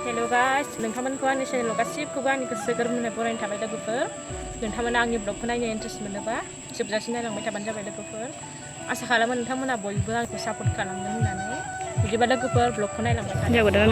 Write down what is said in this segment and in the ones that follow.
हेल' guys नोंथांमोनखौ आंनि चेनेलाव गासिबखौबो आंनि गोसो गोरबोनिफ्राय बरायनो थाबाय लोगोफोर नोंथांमोना आंनि ब्लगखौ नायनो इन्ट्रेस्ट मोनोबा जोबजासिम नायलांबाय थाबानो जाबाय लोगोफोर आसा खालामो नोंथांमोना बयबो आंखौ सापर्ट खालामगोन होननानै बिदिबा लोगोफोर ब्लगखौ नायलांबाय थादो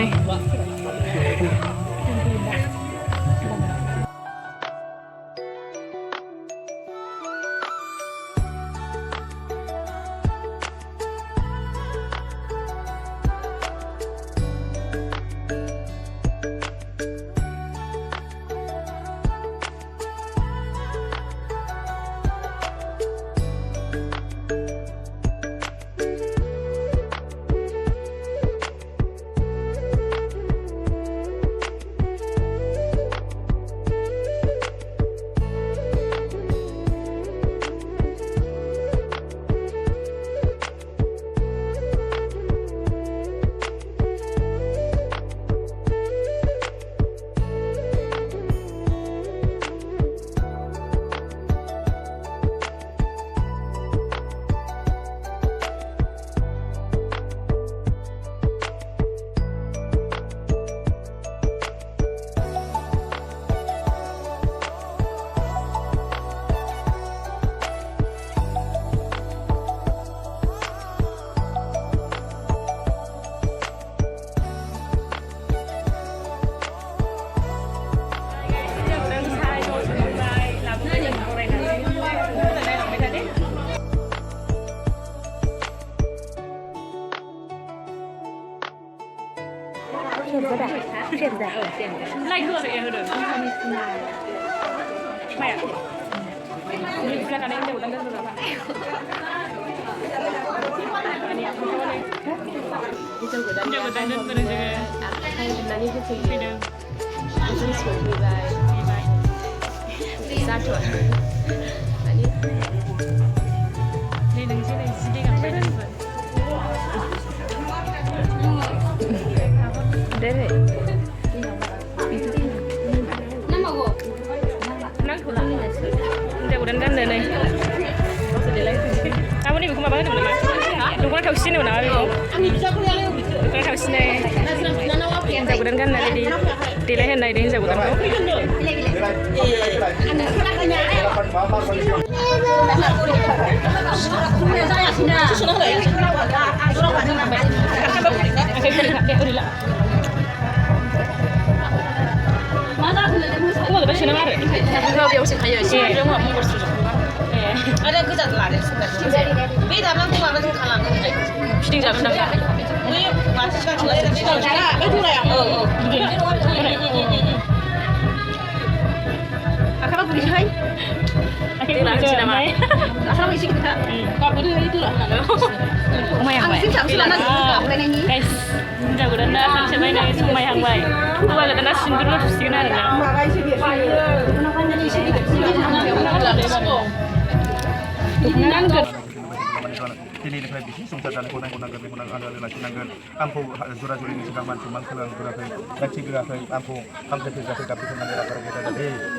दिनैनिफ्राय बिसि संसार जानायखौ नांगोन बेखौ आलो लाखिनांगोन आंखौ जरा जुलिनि सिगां मान सनमान खालामग्राखै गाथिग्राखै आंखौ हांखो थैग्राखै गाबखौ थोननानै रागाराखै जागोन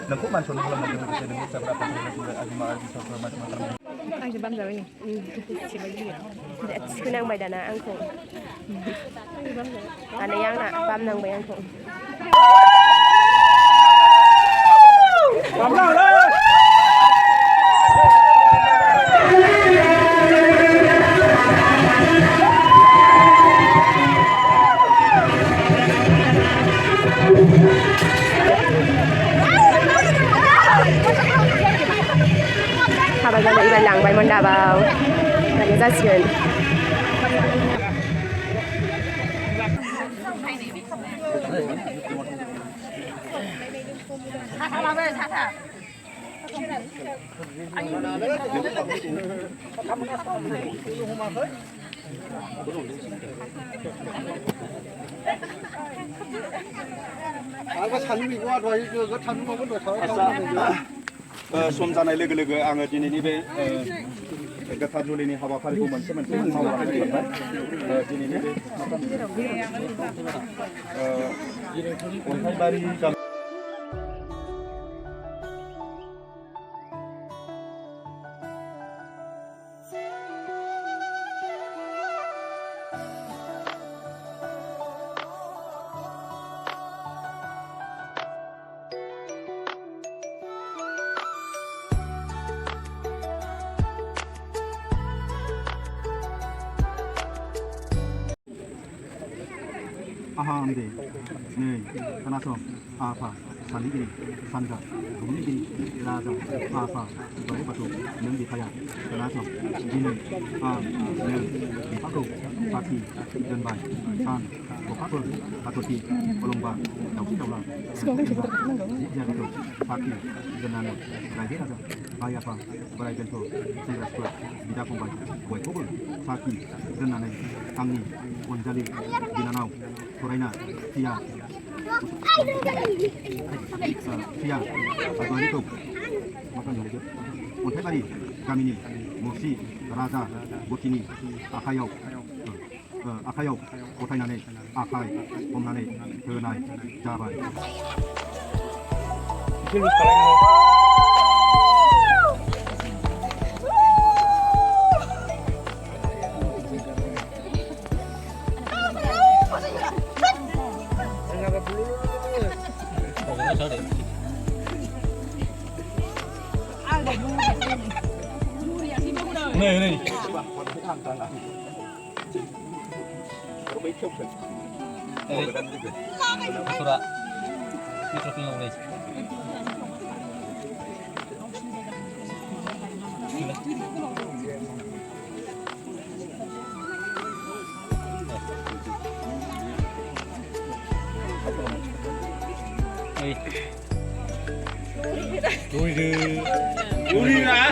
नोंखौ मान सनमान खालामनायजों लोगोसे नोंनि फिसाफोरा आजिमा आजिसाफोरा मान सनमान खालामनाय आंसो बामजाबाय थिखोनांबाय दाना आंखौ आनैया आंना बामनांबाय आंखौ हाबा जानो इबार लांबायमोन दाबाव दानिया जासिगोन सम जानाय लोगो लोगो आङो दिनैनि बे गोथार जुलिनि हाबाफारिखौ मोनसे मावलांनो मोनबाय दिनैनि बे अन्थाइबारि 가하암대 네 하나서 아파 산리기리 산다 동리기리 라자 아파 너의 바도 능기타야 하나서 지는 아는 비파고 파티 전반 산 고파고 바토티 올롱바 나우시다우라 지지하기도 파티 전나는 라이데라자 아야파 바라이벤토 세라스쿠 비다공바 고이코블 파티 전나는 강리 원자리 비나나우 토라이나 티야 티야 아도아니토 어떤 노래죠? 온테바리 가미니 모시 라자 모티니 아카요 아카요 오타이나네 아카이 봄나네 더나이 자바이 này này surat mikrofon này 요리라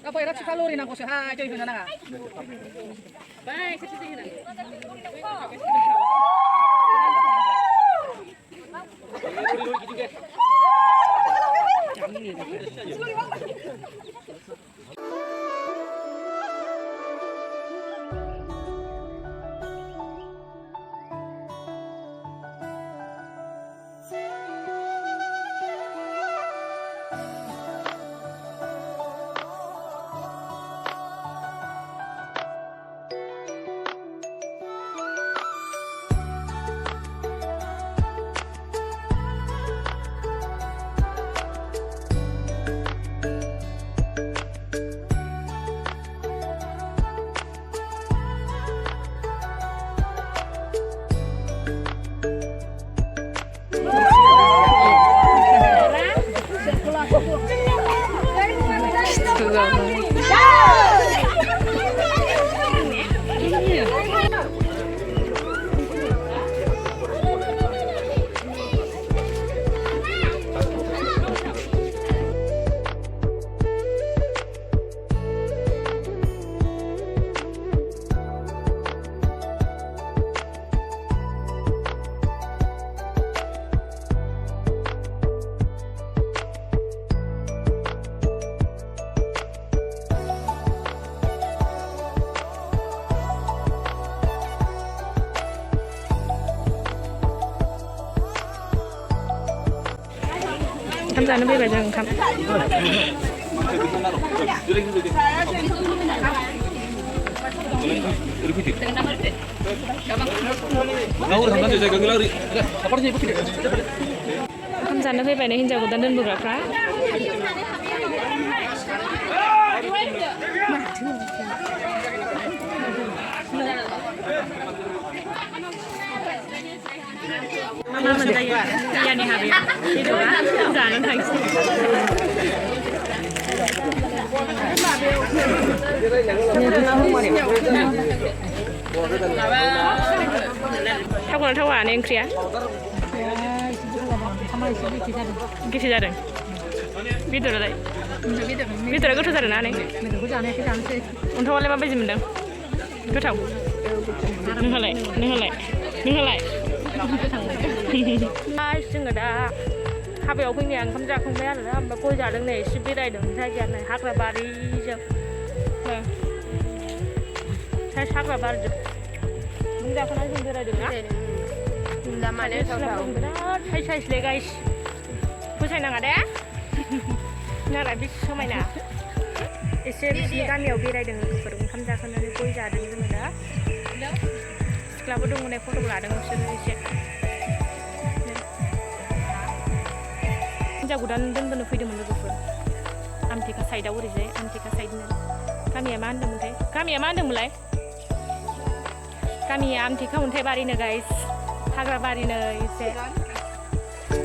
Apa era si kalori nang kusi ha joy huna nga. Bye, kasi sige na. 감자는 배배장 감. 감자는 배배는 hinja 고단 donbograफ्रा मा मोनजायो दैयानि हाबाया बेदरा जानो थांसै थावगोना थावा ने ओंख्रिया गिसि जादों बेदरालाय ओमफ्राय बेदरखौ बेदरा गोथाव जादों ना नों बेदरखौ जानायाखै जानोसै अन्थावालाय माबायदि मोनदों गोथाव नोंहालाय जोङो दा हाबायाव फैनाया ओंखाम जाखांबाय आरो ओमफ्राय गय जादों नै एसे बेरायदों जायगाया हाग्रा बारिजों हाग्रा बारिजों नों जाखांनानै जों बेरायदों ना बिराद साइसलै गाइस फसायनाङा दे नालाय बेसे समायना एसे बिसिनि गामियाव बेरायदों लोगोफोर ओंखाम जाखांनानै गय जादों जोङो दा सिख्लाबो दङ नै फट' लादों बिसोरो एसे हिन्जाव गोदान दोनबोनो फैदोंमोन लोगोफोर आमथेखा साइडआव ओरैजाय आमथेखा साइडनो गामिया मा होनदोंमोनलाय गामिया आमथेखा अन्थाइबारिनो गाइस हाग्रा बारिनो एसे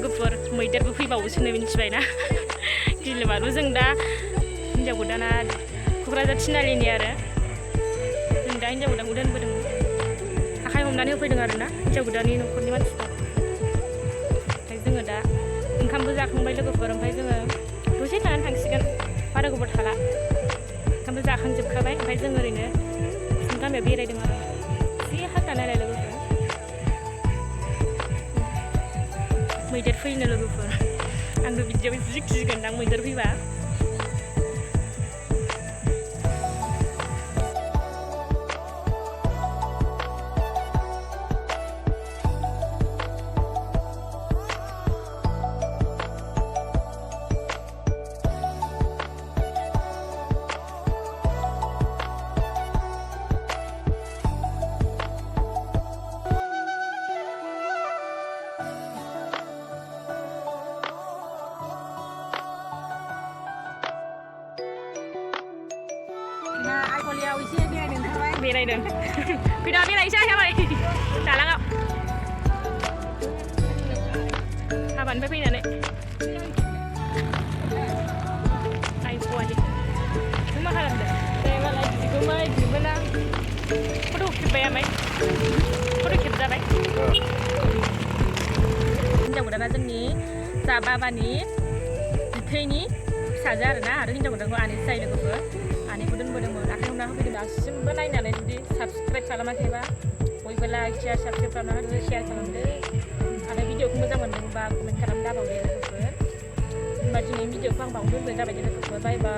गुफुर मैदेरबो फैबावोसो नै मिन्थिबायना गिलुबारु जों दा हिन्जाव गोदाना क'क्राझार थिनालिनि आरो जों दा हिन्जाव गोदानखौ दोनबोदोंमोन आखाइ हमनानै होफैदों आरो ना हिन्जाव गोदाननि न'खरनि मानसिफ्रा ओमफ्राय जोङो दा ओंखामबो जाखांबाय लोगोफोर ओमफ्राय जोङो दसे थानानै थांसिगोन बारा गोबाव थाला ओंखामबो जाखांजोबखाबाय ओमफ्राय जों ओरैनो जों गामियाव बेरायदों आरो एसे हाग्रा नायलाय लोगोफोर मैदेर फैनो लोगोफोर आंबो बिदियाव जि गिगोनदां मैदेर फैबा आइफलियाव एसे बेरायनो ओंखारबाय बेरायदों फैदा बेरायनोसै जाबाय दालाङाव हाबानिफ्राय फैनानै आइफवालि नों मा खालामदों दे मालाय बिदिखौहाय बिदिबोना फट' खेबबाय ओमफ्राय फट' खेबजाबाय हिन्जाव गोदाना जोंनि जा बाबानि बिथैनि फिसाजो आरोना आरो हिन्जाव गोदानखौ आनैसो जायो लोगोफोर आनैखौ दोनबोदोंमोन आखाइ हमना होफैदों दासिमबो नायनानै जुदि साबसक्राइब खालामाखैबा बयबो लाइक शेयार साबसक्राइब खालामना होदो शेयार खालामदो आरो भिडिअखौ मोजां मोनदोंबा कमेन्ट खालामना दाबावदो लोगोफोर होनबा दिनै भिडिअखौ आं बावनो दोनबाय जाबाय लोगोफोर बाय बाय